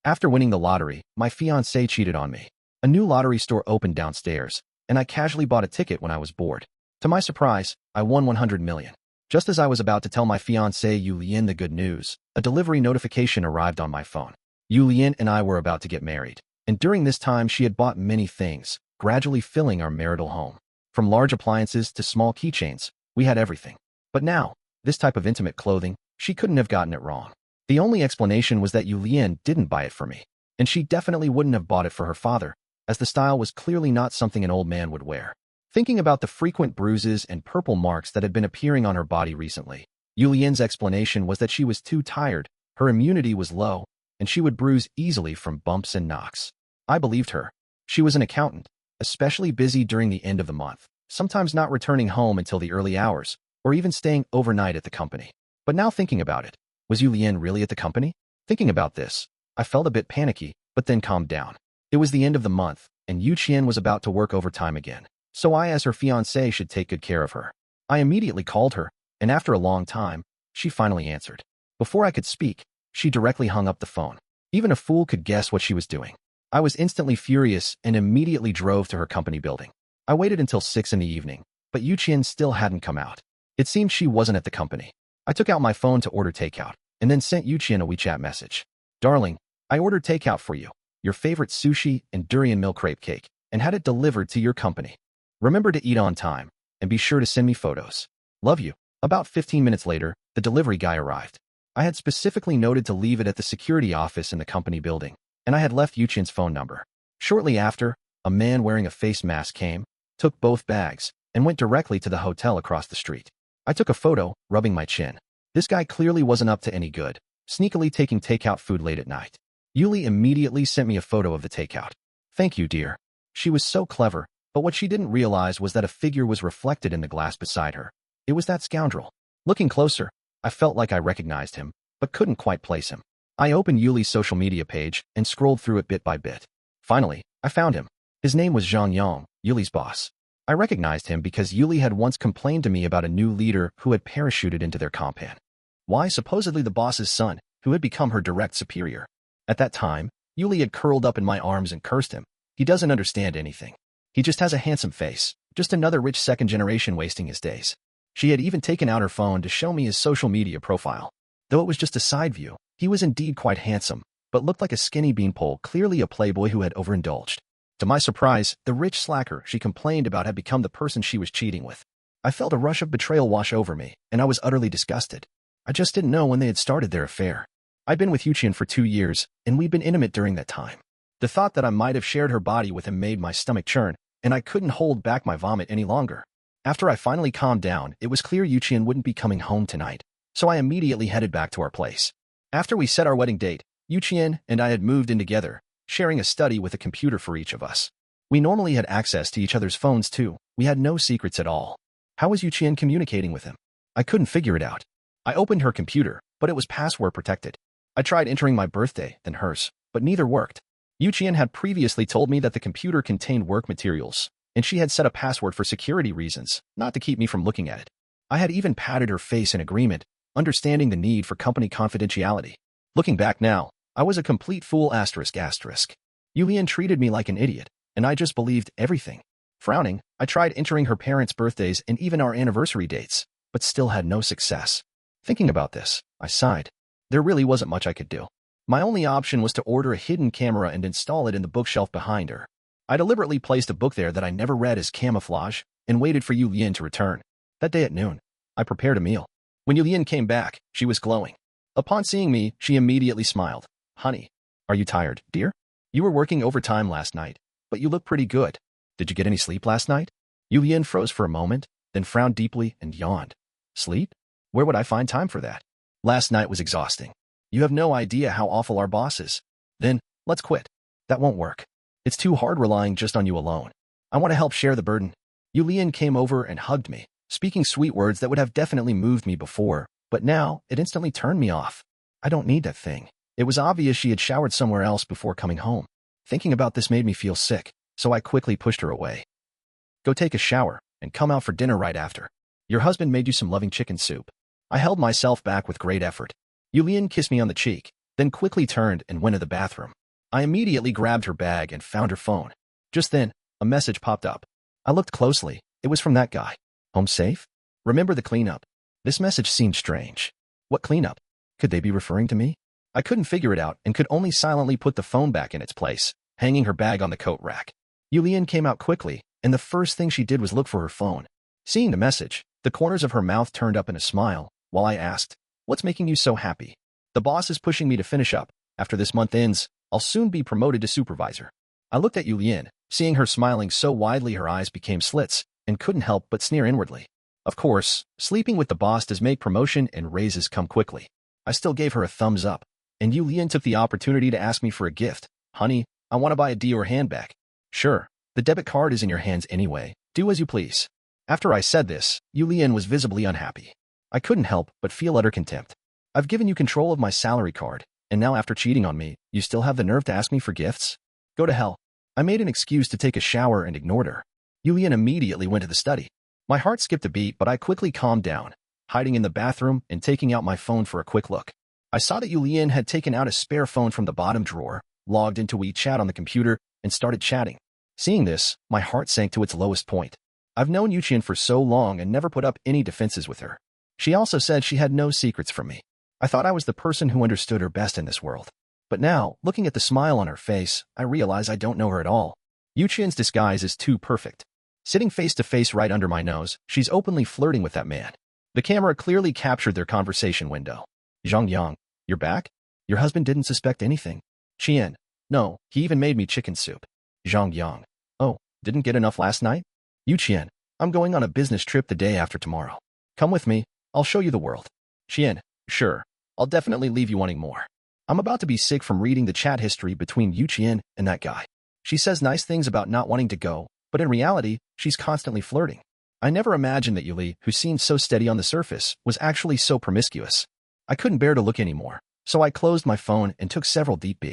After winning the lottery, my fiancé cheated on me. A new lottery store opened downstairs, and I casually bought a ticket when I was bored. To my surprise, I won 100 million. Just as I was about to tell my fiancée Yulian the good news, a delivery notification arrived on my phone. Yulian and I were about to get married, and during this time she had bought many things, gradually filling our marital home. From large appliances to small keychains, we had everything. But now, this type of intimate clothing, she couldn't have gotten it wrong. The only explanation was that Yulian didn't buy it for me, and she definitely wouldn't have bought it for her father, as the style was clearly not something an old man would wear. Thinking about the frequent bruises and purple marks that had been appearing on her body recently, Yulian's explanation was that she was too tired, her immunity was low, and she would bruise easily from bumps and knocks. I believed her. She was an accountant, especially busy during the end of the month, sometimes not returning home until the early hours, or even staying overnight at the company. But now thinking about it, was Yulian really at the company? Thinking about this, I felt a bit panicky, but then calmed down. It was the end of the month, and Yuqian was about to work overtime again, so I, as her fiancé, should take good care of her. I immediately called her, and after a long time, she finally answered. Before I could speak, she directly hung up the phone. Even a fool could guess what she was doing. I was instantly furious and immediately drove to her company building. I waited until 6 in the evening, but Yuqian still hadn't come out. It seemed she wasn't at the company. I took out my phone to order takeout, and then sent Yuqian a WeChat message. Darling, I ordered takeout for you, your favorite sushi and durian milk crepe cake, and had it delivered to your company. Remember to eat on time, and be sure to send me photos. Love you. About 15 minutes later, the delivery guy arrived. I had specifically noted to leave it at the security office in the company building, and I had left Yuqian's phone number. Shortly after, a man wearing a face mask came, took both bags, and went directly to the hotel across the street. I took a photo, rubbing my chin. This guy clearly wasn't up to any good, sneakily taking takeout food late at night. Yuli immediately sent me a photo of the takeout. Thank you, dear. She was so clever, but what she didn't realize was that a figure was reflected in the glass beside her. It was that scoundrel. Looking closer, I felt like I recognized him, but couldn't quite place him. I opened Yuli's social media page and scrolled through it bit by bit. Finally, I found him. His name was Zhang Yang, Yuli's boss. I recognized him because Yuli had once complained to me about a new leader who had parachuted into their compound. Why, supposedly the boss's son, who had become her direct superior. At that time, Yuli had curled up in my arms and cursed him. He doesn't understand anything. He just has a handsome face, just another rich second generation wasting his days. She had even taken out her phone to show me his social media profile. Though it was just a side view, he was indeed quite handsome, but looked like a skinny beanpole, clearly a playboy who had overindulged. To my surprise, the rich slacker she complained about had become the person she was cheating with. I felt a rush of betrayal wash over me, and I was utterly disgusted. I just didn't know when they had started their affair. I'd been with Yuqian for 2 years, and we'd been intimate during that time. The thought that I might have shared her body with him made my stomach churn, and I couldn't hold back my vomit any longer. After I finally calmed down, it was clear Yuqian wouldn't be coming home tonight, so I immediately headed back to our place. After we set our wedding date, Yuqian and I had moved in together, sharing a study with a computer for each of us. We normally had access to each other's phones too. We had no secrets at all. How was Yuqian communicating with him? I couldn't figure it out. I opened her computer, but it was password protected. I tried entering my birthday, then hers, but neither worked. Yuqian had previously told me that the computer contained work materials, and she had set a password for security reasons, not to keep me from looking at it. I had even patted her face in agreement, understanding the need for company confidentiality. Looking back now, I was a complete fool ***. Yulian treated me like an idiot, and I just believed everything. Frowning, I tried entering her parents' birthdays and even our anniversary dates, but still had no success. Thinking about this, I sighed. There really wasn't much I could do. My only option was to order a hidden camera and install it in the bookshelf behind her. I deliberately placed a book there that I never read as camouflage and waited for Yulian to return. That day at noon, I prepared a meal. When Yulian came back, she was glowing. Upon seeing me, she immediately smiled. Honey, are you tired, dear? You were working overtime last night, but you look pretty good. Did you get any sleep last night? Yulian froze for a moment, then frowned deeply and yawned. Sleep? Where would I find time for that? Last night was exhausting. You have no idea how awful our boss is. Then, let's quit. That won't work. It's too hard relying just on you alone. I want to help share the burden. Yulian came over and hugged me, speaking sweet words that would have definitely moved me before, but now it instantly turned me off. I don't need that thing. It was obvious she had showered somewhere else before coming home. Thinking about this made me feel sick, so I quickly pushed her away. Go take a shower and come out for dinner right after. Your husband made you some loving chicken soup. I held myself back with great effort. Yulian kissed me on the cheek, then quickly turned and went to the bathroom. I immediately grabbed her bag and found her phone. Just then, a message popped up. I looked closely. It was from that guy. Home safe? Remember the cleanup? This message seemed strange. What cleanup? Could they be referring to me? I couldn't figure it out and could only silently put the phone back in its place, hanging her bag on the coat rack. Yulian came out quickly, and the first thing she did was look for her phone. Seeing the message, the corners of her mouth turned up in a smile, while I asked, "What's making you so happy?" "The boss is pushing me to finish up. After this month ends, I'll soon be promoted to supervisor." I looked at Yulian, seeing her smiling so widely her eyes became slits, and couldn't help but sneer inwardly. Of course, sleeping with the boss does make promotion and raises come quickly. I still gave her a thumbs up, and Yulian took the opportunity to ask me for a gift. "Honey, I want to buy a Dior handbag." "Sure, the debit card is in your hands anyway. Do as you please." After I said this, Yulian was visibly unhappy. I couldn't help but feel utter contempt. "I've given you control of my salary card, and now after cheating on me, you still have the nerve to ask me for gifts? Go to hell." I made an excuse to take a shower and ignored her. Yulian immediately went to the study. My heart skipped a beat, but I quickly calmed down, hiding in the bathroom and taking out my phone for a quick look. I saw that Yulian had taken out a spare phone from the bottom drawer, logged into WeChat on the computer, and started chatting. Seeing this, my heart sank to its lowest point. I've known Yuqian for so long and never put up any defenses with her. She also said she had no secrets from me. I thought I was the person who understood her best in this world. But now, looking at the smile on her face, I realize I don't know her at all. Yuqian's disguise is too perfect. Sitting face to face right under my nose, she's openly flirting with that man. The camera clearly captured their conversation window. "Zhang Yang, you're back? Your husband didn't suspect anything?" "Qian, no, he even made me chicken soup." "Zhang Yang, oh, didn't get enough last night?" "Yuqian, I'm going on a business trip the day after tomorrow. Come with me, I'll show you the world." "Qian, sure, I'll definitely leave you wanting more." I'm about to be sick from reading the chat history between Yuqian and that guy. She says nice things about not wanting to go, but in reality, she's constantly flirting. I never imagined that Yuli, who seemed so steady on the surface, was actually so promiscuous. I couldn't bear to look anymore, so I closed my phone and took several deep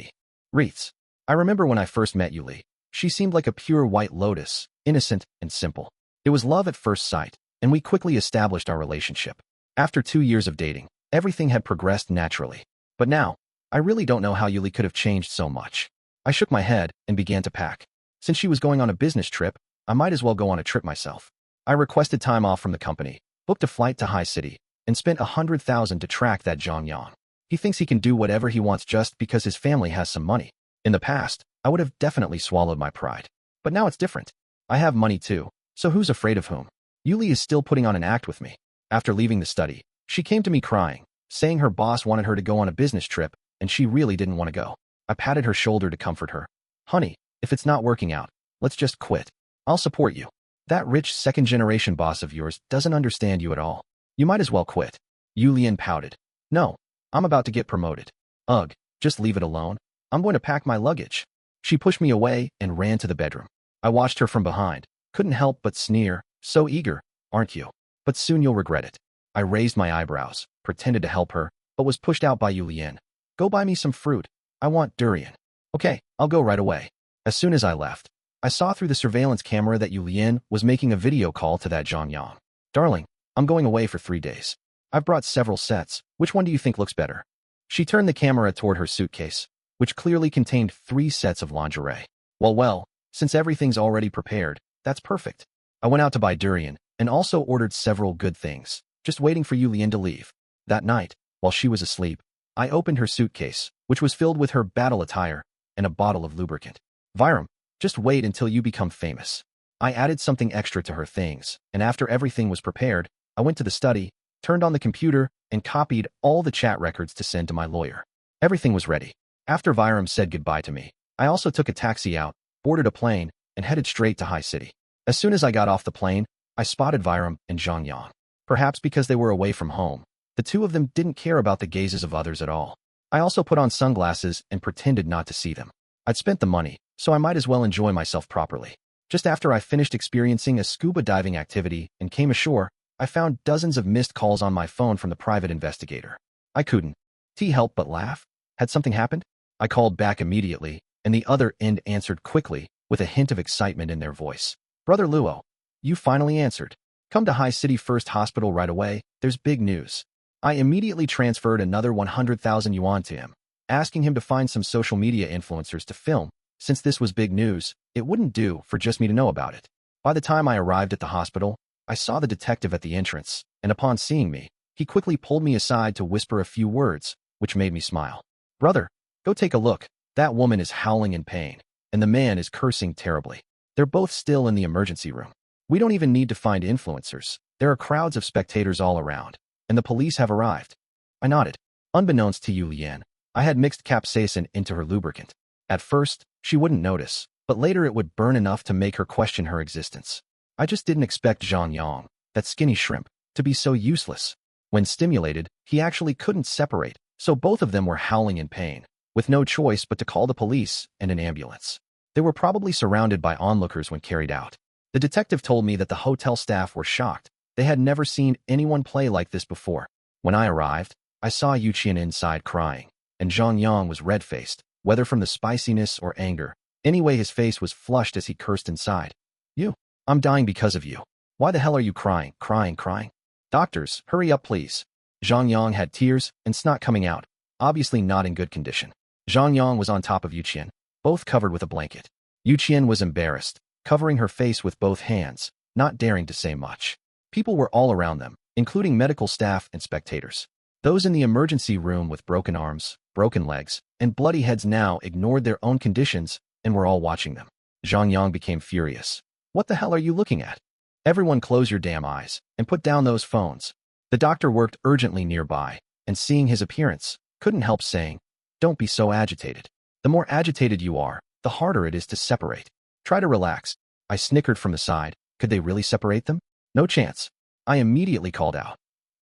breaths. I remember when I first met Yuli. She seemed like a pure white lotus, innocent and simple. It was love at first sight, and we quickly established our relationship. After 2 years of dating, everything had progressed naturally. But now, I really don't know how Yuli could have changed so much. I shook my head and began to pack. Since she was going on a business trip, I might as well go on a trip myself. I requested time off from the company, booked a flight to High City, and spent 100,000 to track that Zhang Yang. He thinks he can do whatever he wants just because his family has some money. In the past, I would have definitely swallowed my pride. But now it's different. I have money too, so who's afraid of whom? Yuli is still putting on an act with me. After leaving the study, she came to me crying, saying her boss wanted her to go on a business trip, and she really didn't want to go. I patted her shoulder to comfort her. "Honey, if it's not working out, let's just quit. I'll support you. That rich second-generation boss of yours doesn't understand you at all. You might as well quit." Yulian pouted. "No, I'm about to get promoted." "Ugh, just leave it alone. I'm going to pack my luggage." She pushed me away and ran to the bedroom. I watched her from behind, couldn't help but sneer. "So eager, aren't you? But soon you'll regret it." I raised my eyebrows, pretended to help her, but was pushed out by Yulian. "Go buy me some fruit. I want durian." "Okay, I'll go right away." As soon as I left, I saw through the surveillance camera that Yulian was making a video call to that Zhang Yang. "Darling, I'm going away for 3 days. I've brought several sets. Which one do you think looks better?" She turned the camera toward her suitcase, which clearly contained 3 sets of lingerie. Well, since everything's already prepared, that's perfect." I went out to buy durian and also ordered several good things, just waiting for Yulian to leave. That night, while she was asleep, I opened her suitcase, which was filled with her battle attire and a bottle of lubricant. "Viram, just wait until you become famous." I added something extra to her things, and after everything was prepared, I went to the study, turned on the computer, and copied all the chat records to send to my lawyer. Everything was ready. After Viram said goodbye to me, I also took a taxi out, boarded a plane, and headed straight to High City. As soon as I got off the plane, I spotted Viram and Zhang Yang. Perhaps because they were away from home, the two of them didn't care about the gazes of others at all. I also put on sunglasses and pretended not to see them. I'd spent the money, so I might as well enjoy myself properly. Just after I finished experiencing a scuba diving activity and came ashore, I found dozens of missed calls on my phone from the private investigator. I couldn't help but laugh. Had something happened? I called back immediately, and the other end answered quickly, with a hint of excitement in their voice. "Brother Luo, you finally answered. Come to High City First Hospital right away, there's big news." I immediately transferred another 100,000 yuan to him. asking him to find some social media influencers to film. Since this was big news, it wouldn't do for just me to know about it. By the time I arrived at the hospital, I saw the detective at the entrance, and upon seeing me, he quickly pulled me aside to whisper a few words, which made me smile. "Brother, go take a look. That woman is howling in pain, and the man is cursing terribly. They're both still in the emergency room. We don't even need to find influencers. There are crowds of spectators all around, and the police have arrived." I nodded. Unbeknownst to Yu Lian, I had mixed capsaicin into her lubricant. At first, she wouldn't notice, but later it would burn enough to make her question her existence. I just didn't expect Zhang Yang, that skinny shrimp, to be so useless. When stimulated, he actually couldn't separate, so both of them were howling in pain, with no choice but to call the police and an ambulance. They were probably surrounded by onlookers when carried out. The detective told me that the hotel staff were shocked. They had never seen anyone play like this before. When I arrived, I saw Yu Qian inside crying, and Zhang Yang was red-faced, whether from the spiciness or anger. Anyway, his face was flushed as he cursed inside. "You, I'm dying because of you. Why the hell are you crying? Crying? Doctors, hurry up please." Zhang Yang had tears and snot coming out, obviously not in good condition. Zhang Yang was on top of Yu Qian, both covered with a blanket. Yu Qian was embarrassed, covering her face with both hands, not daring to say much. People were all around them, including medical staff and spectators. Those in the emergency room with broken arms, broken legs, and bloody heads now ignored their own conditions and were all watching them. Zhang Yang became furious. "What the hell are you looking at? Everyone close your damn eyes and put down those phones." The doctor worked urgently nearby, and seeing his appearance, couldn't help saying, "Don't be so agitated. The more agitated you are, the harder it is to separate. Try to relax." I snickered from the side. Could they really separate them? No chance. I immediately called out,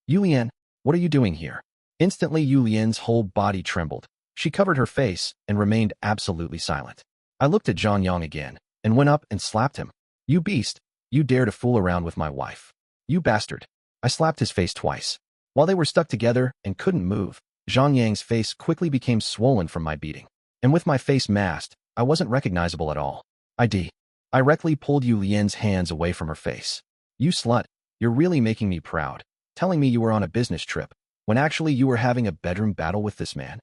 "Yu Lian, what are you doing here?" Instantly, Yu Lian's whole body trembled. She covered her face and remained absolutely silent. I looked at Zhang Yang again and went up and slapped him. "You beast, you dare to fool around with my wife. You bastard." I slapped his face twice. While they were stuck together and couldn't move, Zhang Yang's face quickly became swollen from my beating. And with my face masked, I wasn't recognizable at all. I directly pulled Yu Lian's hands away from her face. "You slut, you're really making me proud, telling me you were on a business trip, when actually you were having a bedroom battle with this man.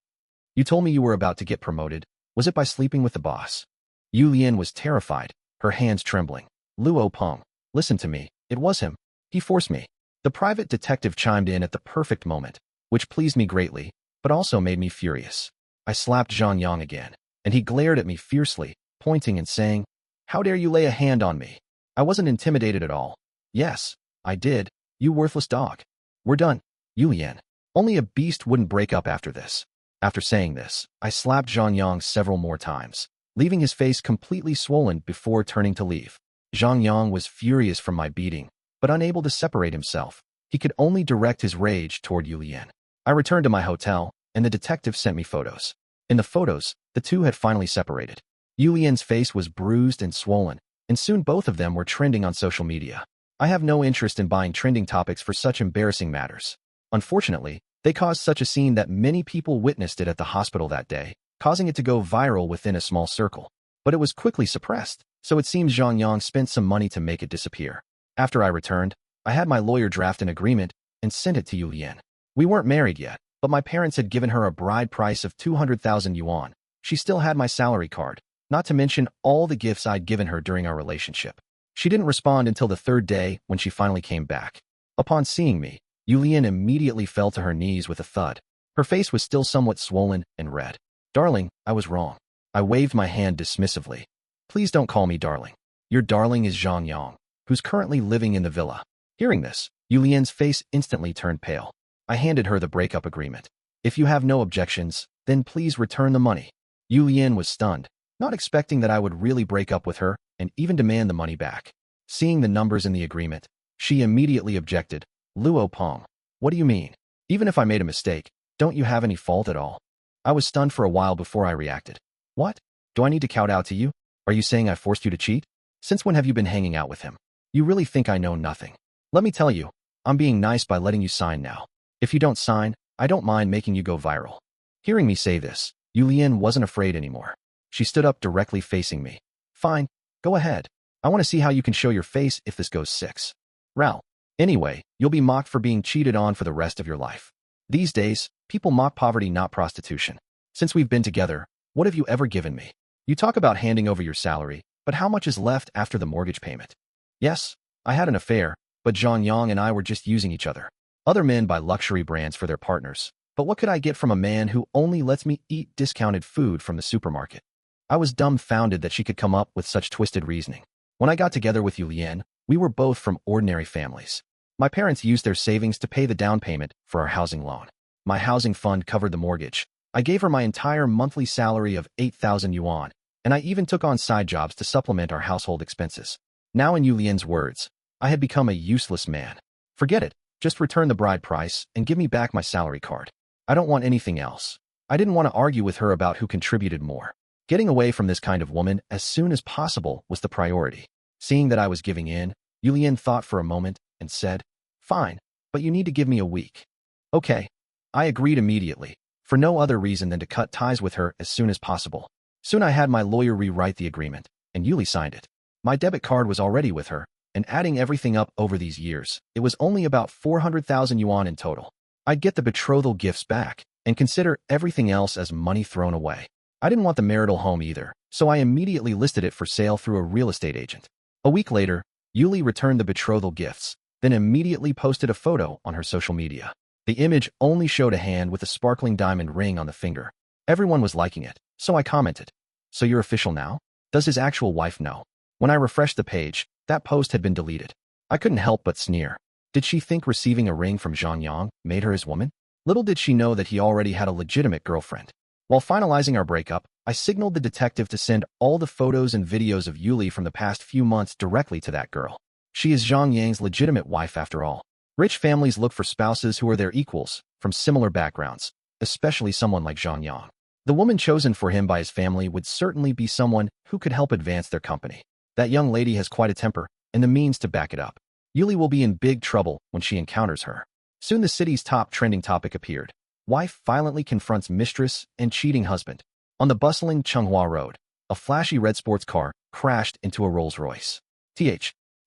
You told me you were about to get promoted. Was it by sleeping with the boss?" Yu Lian was terrified, her hands trembling. "Luo Peng, listen to me. It was him. He forced me." The private detective chimed in at the perfect moment, which pleased me greatly, but also made me furious. I slapped Zhang Yang again, and he glared at me fiercely, pointing and saying, "How dare you lay a hand on me?" I wasn't intimidated at all. "Yes, I did, you worthless dog. We're done, Yu Lian. Only a beast wouldn't break up after this." After saying this, I slapped Zhang Yang several more times, leaving his face completely swollen before turning to leave. Zhang Yang was furious from my beating, but unable to separate himself. He could only direct his rage toward Yu Lian. I returned to my hotel, and the detective sent me photos. In the photos, the two had finally separated. Yu Lian's face was bruised and swollen, and soon both of them were trending on social media. I have no interest in buying trending topics for such embarrassing matters. Unfortunately, they caused such a scene that many people witnessed it at the hospital that day, causing it to go viral within a small circle. But it was quickly suppressed, so it seems Zhang Yang spent some money to make it disappear. After I returned, I had my lawyer draft an agreement and sent it to Yu Lian. We weren't married yet, but my parents had given her a bride price of 200,000 yuan. She still had my salary card, not to mention all the gifts I'd given her during our relationship. She didn't respond until the third day when she finally came back. Upon seeing me, Yu Lian immediately fell to her knees with a thud. Her face was still somewhat swollen and red. "Darling, I was wrong." I waved my hand dismissively. "Please don't call me darling. Your darling is Zhang Yang, who's currently living in the villa." Hearing this, Yu Lian's face instantly turned pale. I handed her the breakup agreement. "If you have no objections, then please return the money." Yu Lian was stunned, not expecting that I would really break up with her and even demand the money back. Seeing the numbers in the agreement, she immediately objected. "Luo Peng, what do you mean? Even if I made a mistake, don't you have any fault at all?" I was stunned for a while before I reacted. "What? Do I need to kowtow to you? Are you saying I forced you to cheat? Since when have you been hanging out with him? You really think I know nothing? Let me tell you, I'm being nice by letting you sign now. If you don't sign, I don't mind making you go viral." Hearing me say this, Yu Lian wasn't afraid anymore. She stood up directly facing me. "Fine, go ahead. I want to see how you can show your face if this goes 6 rounds. Anyway, you'll be mocked for being cheated on for the rest of your life. These days, people mock poverty, not prostitution. Since we've been together, what have you ever given me? You talk about handing over your salary, but how much is left after the mortgage payment? Yes, I had an affair, but Zhang Yang and I were just using each other. Other men buy luxury brands for their partners, but what could I get from a man who only lets me eat discounted food from the supermarket? I was dumbfounded that she could come up with such twisted reasoning. When I got together with Yu Lian, we were both from ordinary families. My parents used their savings to pay the down payment for our housing loan. My housing fund covered the mortgage. I gave her my entire monthly salary of 8,000 yuan, and I even took on side jobs to supplement our household expenses. Now in Yu Lian's words, I had become a useless man. Forget it. Just return the bride price and give me back my salary card. I don't want anything else. I didn't want to argue with her about who contributed more. Getting away from this kind of woman as soon as possible was the priority. Seeing that I was giving in, Yu Lian thought for a moment and said, "Fine, but you need to give me a week." Okay. I agreed immediately, for no other reason than to cut ties with her as soon as possible. Soon I had my lawyer rewrite the agreement, and Yuli signed it. My debit card was already with her, and adding everything up over these years, it was only about 400,000 yuan in total. I'd get the betrothal gifts back, and consider everything else as money thrown away. I didn't want the marital home either, so I immediately listed it for sale through a real estate agent. A week later, Yuli returned the betrothal gifts, then immediately posted a photo on her social media. The image only showed a hand with a sparkling diamond ring on the finger. Everyone was liking it, so I commented, "So you're official now? Does his actual wife know?" When I refreshed the page, that post had been deleted. I couldn't help but sneer. Did she think receiving a ring from Zhang Yang made her his woman? Little did she know that he already had a legitimate girlfriend. While finalizing our breakup, I signaled the detective to send all the photos and videos of Yuli from the past few months directly to that girl. She is Zhang Yang's legitimate wife after all. Rich families look for spouses who are their equals, from similar backgrounds, especially someone like Zhang Yang. The woman chosen for him by his family would certainly be someone who could help advance their company. That young lady has quite a temper, and the means to back it up. Yuli will be in big trouble when she encounters her. Soon the city's top trending topic appeared. Wife violently confronts mistress and cheating husband. On the bustling Chenghua Road, a flashy red sports car crashed into a Rolls-Royce.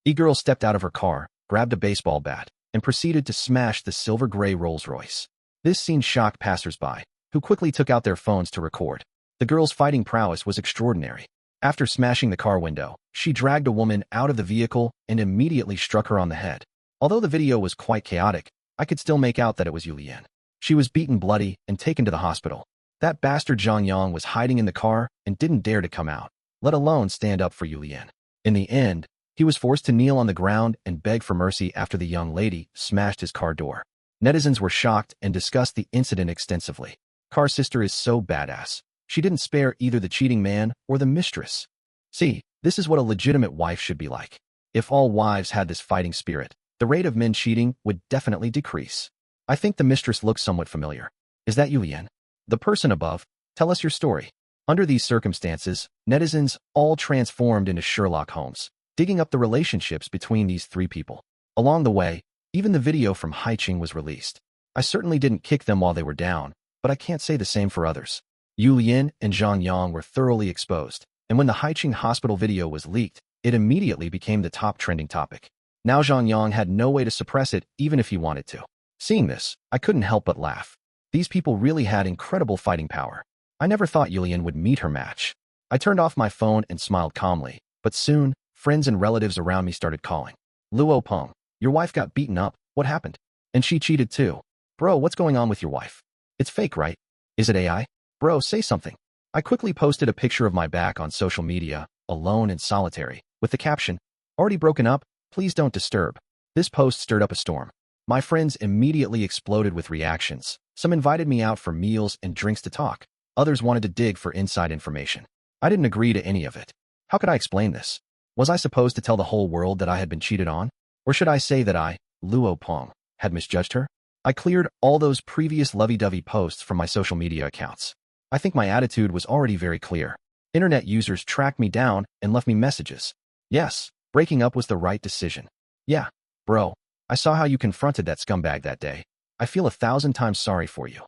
E-girl stepped out of her car, grabbed a baseball bat, and proceeded to smash the silver-gray Rolls-Royce. This scene shocked passers-by, who quickly took out their phones to record. The girl's fighting prowess was extraordinary. After smashing the car window, she dragged a woman out of the vehicle and immediately struck her on the head. Although the video was quite chaotic, I could still make out that it was Yulian. She was beaten bloody and taken to the hospital. That bastard Zhang Yang was hiding in the car and didn't dare to come out, let alone stand up for Yulian. In the end, he was forced to kneel on the ground and beg for mercy after the young lady smashed his car door. Netizens were shocked and discussed the incident extensively. Car's sister is so badass. She didn't spare either the cheating man or the mistress. See, this is what a legitimate wife should be like. If all wives had this fighting spirit, the rate of men cheating would definitely decrease. I think the mistress looks somewhat familiar. Is that Yulian? The person above? Tell us your story. Under these circumstances, netizens all transformed into Sherlock Holmes, digging up the relationships between these three people. Along the way, even the video from Haiqing was released. I certainly didn't kick them while they were down, but I can't say the same for others. Yu Lian and Zhang Yang were thoroughly exposed, and when the Haiqing hospital video was leaked, it immediately became the top trending topic. Now Zhang Yang had no way to suppress it even if he wanted to. Seeing this, I couldn't help but laugh. These people really had incredible fighting power. I never thought Yulian would meet her match. I turned off my phone and smiled calmly, but soon, friends and relatives around me started calling. Luo Peng, your wife got beaten up, what happened? And she cheated too. Bro, what's going on with your wife? It's fake, right? Is it AI? Bro, say something. I quickly posted a picture of my back on social media, alone and solitary, with the caption, "Already broken up? Please don't disturb." This post stirred up a storm. My friends immediately exploded with reactions. Some invited me out for meals and drinks to talk. Others wanted to dig for inside information. I didn't agree to any of it. How could I explain this? Was I supposed to tell the whole world that I had been cheated on? Or should I say that I, Luo Peng, had misjudged her? I cleared all those previous lovey-dovey posts from my social media accounts. I think my attitude was already very clear. Internet users tracked me down and left me messages. Yes, breaking up was the right decision. Yeah, bro, I saw how you confronted that scumbag that day. I feel 1,000 times sorry for you.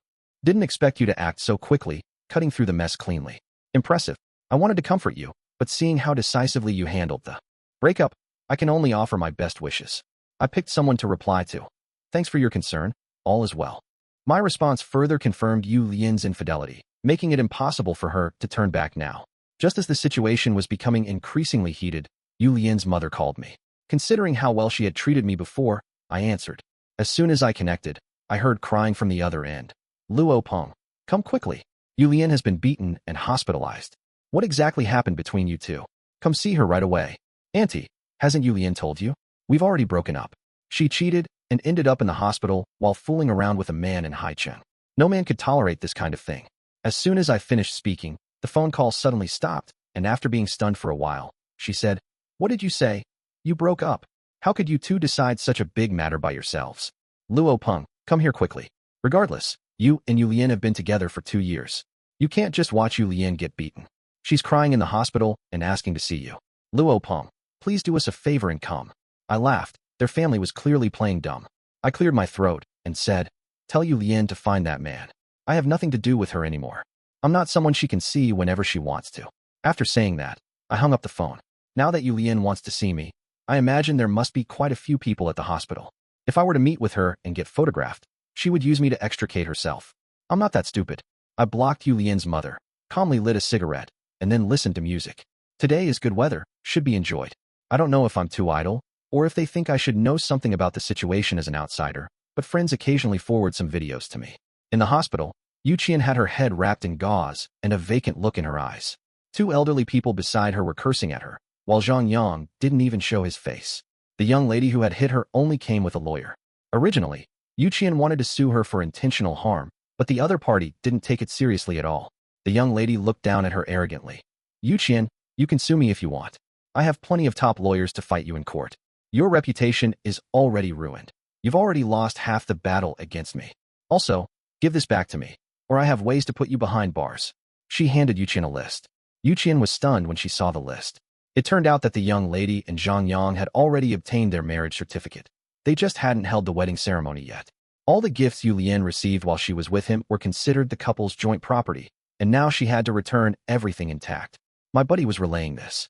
Didn't expect you to act so quickly, cutting through the mess cleanly. Impressive. I wanted to comfort you, but seeing how decisively you handled the breakup, I can only offer my best wishes. I picked someone to reply to. Thanks for your concern. All is well. My response further confirmed Yu Lian's infidelity. making it impossible for her to turn back now. Just as the situation was becoming increasingly heated, Yu Lian's mother called me. Considering how well she had treated me before, I answered. As soon as I connected, I heard crying from the other end. Luo Peng, come quickly. Yu Lian has been beaten and hospitalized. What exactly happened between you two? Come see her right away. Auntie, hasn't Yu Lian told you? We've already broken up. She cheated and ended up in the hospital while fooling around with a man in Haicheng. No man could tolerate this kind of thing. As soon as I finished speaking, the phone call suddenly stopped, and after being stunned for a while, she said, "What did you say? You broke up. How could you two decide such a big matter by yourselves? Luo Peng, come here quickly. Regardless, you and Yu Lian have been together for 2 years. You can't just watch Yu Lian get beaten. She's crying in the hospital and asking to see you. Luo Peng, please do us a favor and come." I laughed. Their family was clearly playing dumb. I cleared my throat and said, "Tell Yu Lian to find that man. I have nothing to do with her anymore. I'm not someone she can see whenever she wants to." After saying that, I hung up the phone. Now that Yu Lian wants to see me, I imagine there must be quite a few people at the hospital. If I were to meet with her and get photographed, she would use me to extricate herself. I'm not that stupid. I blocked Yu Lian's mother, calmly lit a cigarette, and then listened to music. Today is good weather, should be enjoyed. I don't know if I'm too idle, or if they think I should know something about the situation as an outsider, but friends occasionally forward some videos to me. In the hospital, Yu Qian had her head wrapped in gauze and a vacant look in her eyes. 2 elderly people beside her were cursing at her, while Zhang Yang didn't even show his face. The young lady who had hit her only came with a lawyer. Originally, Yu Qian wanted to sue her for intentional harm, but the other party didn't take it seriously at all. The young lady looked down at her arrogantly. "Yu Qian, you can sue me if you want. I have plenty of top lawyers to fight you in court. Your reputation is already ruined. You've already lost half the battle against me. Also, give this back to me, or I have ways to put you behind bars." She handed Yu Qian a list. Yu Qian was stunned when she saw the list. It turned out that the young lady and Zhang Yang had already obtained their marriage certificate. They just hadn't held the wedding ceremony yet. All the gifts Yu Lian received while she was with him were considered the couple's joint property, and now she had to return everything intact. My buddy was relaying this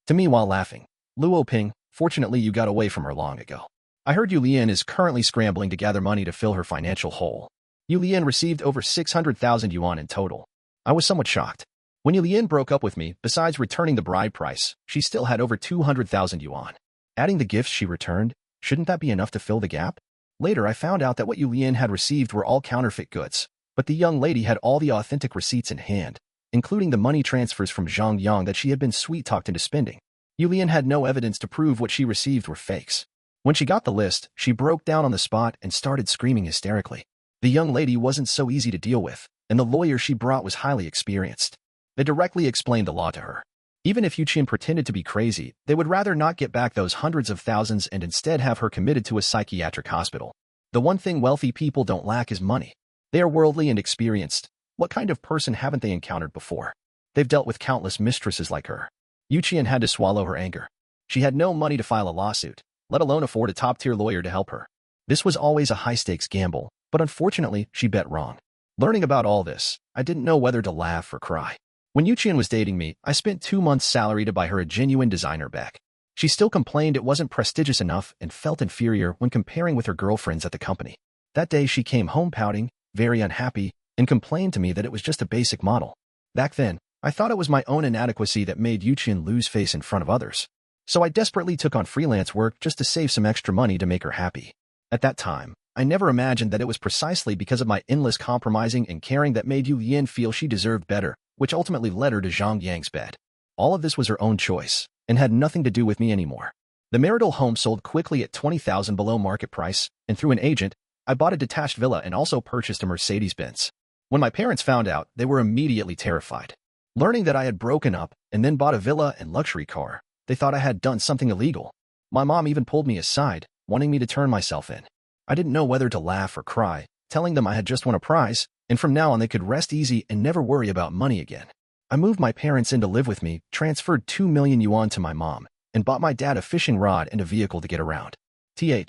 to me while laughing. "Luo Ping, fortunately you got away from her long ago. I heard Yu Lian is currently scrambling to gather money to fill her financial hole. Yu Lian received over 600,000 yuan in total." I was somewhat shocked. When Yu Lian broke up with me, besides returning the bride price, she still had over 200,000 yuan. Adding the gifts she returned, shouldn't that be enough to fill the gap? Later I found out that what Yu Lian had received were all counterfeit goods, but the young lady had all the authentic receipts in hand, including the money transfers from Zhang Yang that she had been sweet-talked into spending. Yu Lian had no evidence to prove what she received were fakes. When she got the list, she broke down on the spot and started screaming hysterically. The young lady wasn't so easy to deal with, and the lawyer she brought was highly experienced. They directly explained the law to her. Even if Yu Qian pretended to be crazy, they would rather not get back those hundreds of thousands and instead have her committed to a psychiatric hospital. The one thing wealthy people don't lack is money. They are worldly and experienced. What kind of person haven't they encountered before? They've dealt with countless mistresses like her. Yu Qian had to swallow her anger. She had no money to file a lawsuit, let alone afford a top-tier lawyer to help her. This was always a high-stakes gamble, but unfortunately, she bet wrong. Learning about all this, I didn't know whether to laugh or cry. When Yu Qian was dating me, I spent 2 months' salary to buy her a genuine designer bag. She still complained it wasn't prestigious enough and felt inferior when comparing with her girlfriends at the company. That day she came home pouting, very unhappy, and complained to me that it was just a basic model. Back then, I thought it was my own inadequacy that made Yu Qian lose face in front of others. So I desperately took on freelance work just to save some extra money to make her happy. At that time, I never imagined that it was precisely because of my endless compromising and caring that made Yu Lian feel she deserved better, which ultimately led her to Zhang Yang's bed. All of this was her own choice, and had nothing to do with me anymore. The marital home sold quickly at 20,000 below market price, and through an agent, I bought a detached villa and also purchased a Mercedes-Benz. When my parents found out, they were immediately terrified. Learning that I had broken up and then bought a villa and luxury car, they thought I had done something illegal. My mom even pulled me aside, wanting me to turn myself in. I didn't know whether to laugh or cry, telling them I had just won a prize, and from now on they could rest easy and never worry about money again. I moved my parents in to live with me, transferred 2 million yuan to my mom, and bought my dad a fishing rod and a vehicle to get around. EY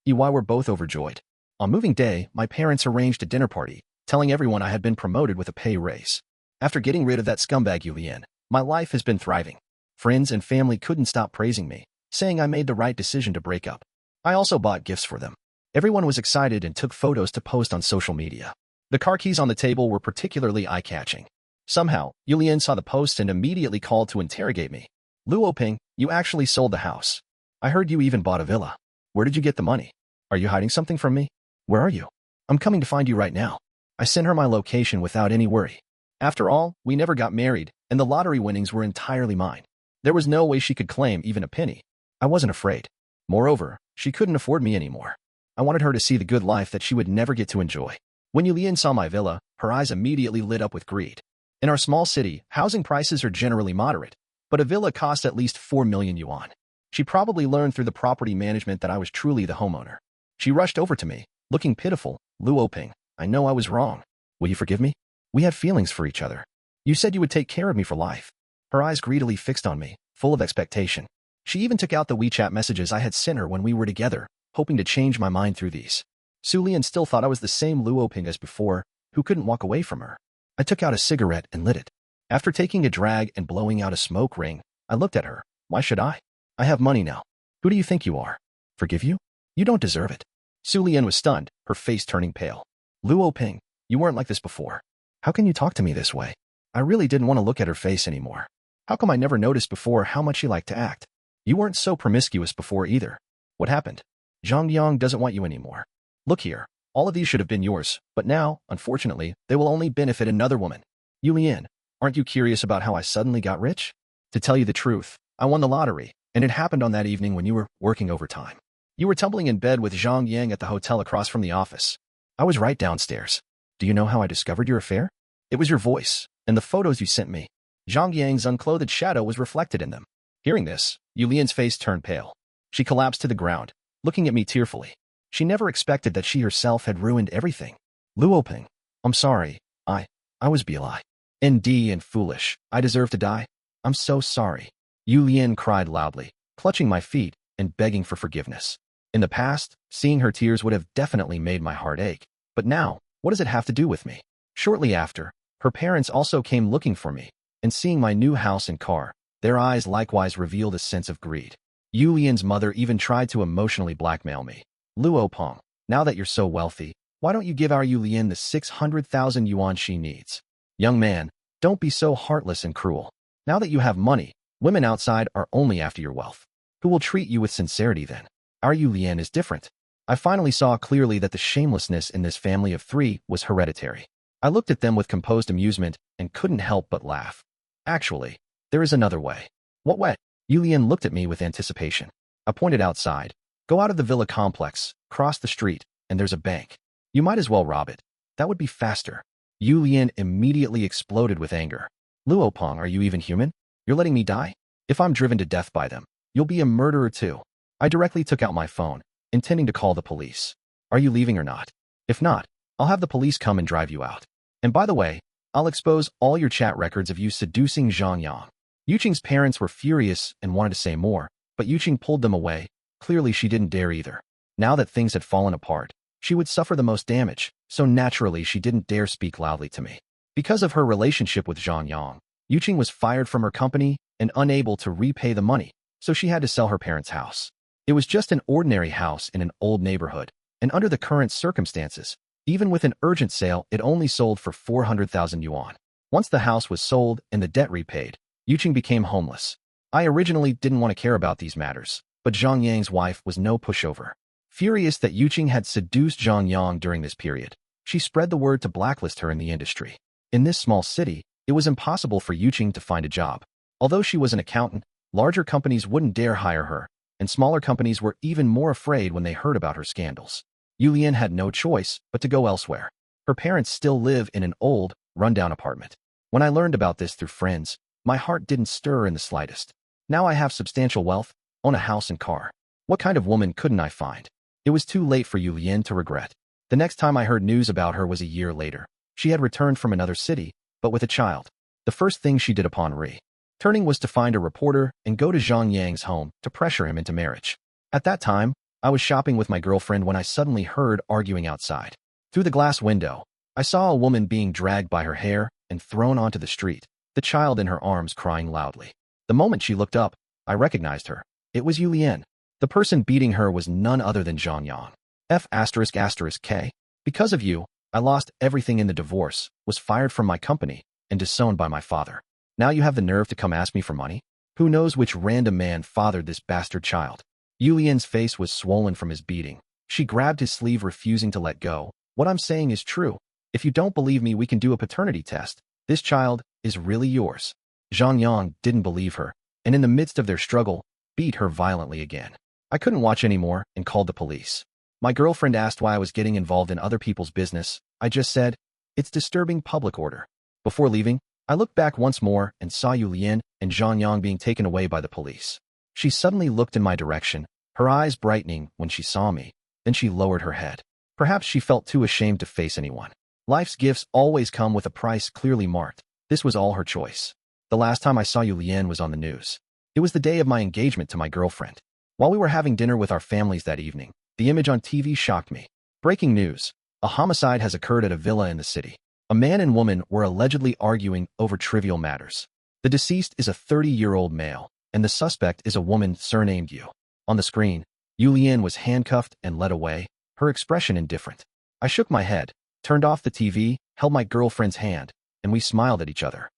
were both overjoyed. On moving day, my parents arranged a dinner party, telling everyone I had been promoted with a pay raise. After getting rid of that scumbag Yu Lian, my life has been thriving. Friends and family couldn't stop praising me, saying I made the right decision to break up. I also bought gifts for them. Everyone was excited and took photos to post on social media. The car keys on the table were particularly eye-catching. Somehow, Yulian saw the post and immediately called to interrogate me. Luoping, you actually sold the house. I heard you even bought a villa. Where did you get the money? Are you hiding something from me? Where are you? I'm coming to find you right now. I sent her my location without any worry. After all, we never got married, and the lottery winnings were entirely mine. There was no way she could claim even a penny. I wasn't afraid. Moreover, she couldn't afford me anymore. I wanted her to see the good life that she would never get to enjoy. When Yulian saw my villa, her eyes immediately lit up with greed. In our small city, housing prices are generally moderate, but a villa costs at least 4 million yuan. She probably learned through the property management that I was truly the homeowner. She rushed over to me, looking pitiful. Luoping, I know I was wrong. Will you forgive me? We had feelings for each other. You said you would take care of me for life. Her eyes greedily fixed on me, full of expectation. She even took out the WeChat messages I had sent her when we were together, hoping to change my mind through these. Sulian still thought I was the same Luoping as before, who couldn't walk away from her. I took out a cigarette and lit it. After taking a drag and blowing out a smoke ring, I looked at her. Why should I? I have money now. Who do you think you are? Forgive you? You don't deserve it. Sulian was stunned, her face turning pale. Luoping, you weren't like this before. How can you talk to me this way? I really didn't want to look at her face anymore. How come I never noticed before how much she liked to act? You weren't so promiscuous before either. What happened? Zhang doesn't want you anymore. Look here, all of these should have been yours, but now, unfortunately, they will only benefit another woman. Yulian, aren't you curious about how I suddenly got rich? To tell you the truth, I won the lottery, and it happened on that evening when you were working overtime. You were tumbling in bed with Zhang Yang at the hotel across from the office. I was right downstairs. Do you know how I discovered your affair? It was your voice, and the photos you sent me. Zhang Yang's unclothed shadow was reflected in them. Hearing this, Yulian's face turned pale. She collapsed to the ground, looking at me tearfully. She never expected that she herself had ruined everything. Luoping, I'm sorry. I was Bi and foolish. I deserve to die. I'm so sorry. Yulian cried loudly, clutching my feet and begging for forgiveness. In the past, seeing her tears would have definitely made my heart ache. But now, what does it have to do with me? Shortly after, her parents also came looking for me, and seeing my new house and car, their eyes likewise revealed a sense of greed. Yulian's mother even tried to emotionally blackmail me. Luopeng, now that you're so wealthy, why don't you give our Yulian the 600,000 yuan she needs? Young man, don't be so heartless and cruel. Now that you have money, women outside are only after your wealth. Who will treat you with sincerity then? Our Yulian is different. I finally saw clearly that the shamelessness in this family of three was hereditary. I looked at them with composed amusement and couldn't help but laugh. Actually, there is another way. What way? Yulian looked at me with anticipation. I pointed outside. Go out of the villa complex, cross the street, and there's a bank. You might as well rob it. That would be faster. Yulian immediately exploded with anger. Luopeng, are you even human? You're letting me die? If I'm driven to death by them, you'll be a murderer too. I directly took out my phone, intending to call the police. Are you leaving or not? If not, I'll have the police come and drive you out. And by the way, I'll expose all your chat records of you seducing Zhang Yang. Yuqing's parents were furious and wanted to say more, but Yuqing pulled them away. Clearly she didn't dare either. Now that things had fallen apart, she would suffer the most damage, so naturally she didn't dare speak loudly to me. Because of her relationship with Zhang Yang, Yuqing was fired from her company and unable to repay the money, so she had to sell her parents' house. It was just an ordinary house in an old neighborhood, and under the current circumstances, even with an urgent sale, it only sold for 400,000 yuan. Once the house was sold and the debt repaid, Yuqing became homeless. I originally didn't want to care about these matters, but Zhang Yang's wife was no pushover. Furious that Yuqing had seduced Zhang Yang during this period, she spread the word to blacklist her in the industry. In this small city, it was impossible for Yuqing to find a job. Although she was an accountant, larger companies wouldn't dare hire her, and smaller companies were even more afraid when they heard about her scandals. Yulian had no choice but to go elsewhere. Her parents still live in an old, rundown apartment. When I learned about this through friends, my heart didn't stir in the slightest. Now I have substantial wealth, own a house and car. What kind of woman couldn't I find? It was too late for Yulian to regret. The next time I heard news about her was a year later. She had returned from another city, but with a child. The first thing she did upon returning was to find a reporter and go to Zhang Yang's home to pressure him into marriage. At that time, I was shopping with my girlfriend when I suddenly heard arguing outside. Through the glass window, I saw a woman being dragged by her hair and thrown onto the street, the child in her arms crying loudly. The moment she looked up, I recognized her. It was Yulian. The person beating her was none other than Zhang Yang. F***K. Because of you, I lost everything in the divorce, was fired from my company, and disowned by my father. Now you have the nerve to come ask me for money? Who knows which random man fathered this bastard child? Yulian's face was swollen from his beating. She grabbed his sleeve, refusing to let go. What I'm saying is true. If you don't believe me, we can do a paternity test. This child is really yours. Zhang Yang didn't believe her, and in the midst of their struggle, beat her violently again. I couldn't watch anymore and called the police. My girlfriend asked why I was getting involved in other people's business. I just said, it's disturbing public order. Before leaving, I looked back once more and saw Yulian and Zhang Yang being taken away by the police. She suddenly looked in my direction, her eyes brightening when she saw me. Then she lowered her head. Perhaps she felt too ashamed to face anyone. Life's gifts always come with a price clearly marked. This was all her choice. The last time I saw Yulian was on the news. It was the day of my engagement to my girlfriend. While we were having dinner with our families that evening, the image on TV shocked me. Breaking news. A homicide has occurred at a villa in the city. A man and woman were allegedly arguing over trivial matters. The deceased is a 30-year-old male, and the suspect is a woman surnamed Yu. On the screen, Yulian was handcuffed and led away, her expression indifferent. I shook my head, turned off the TV, held my girlfriend's hand, and we smiled at each other.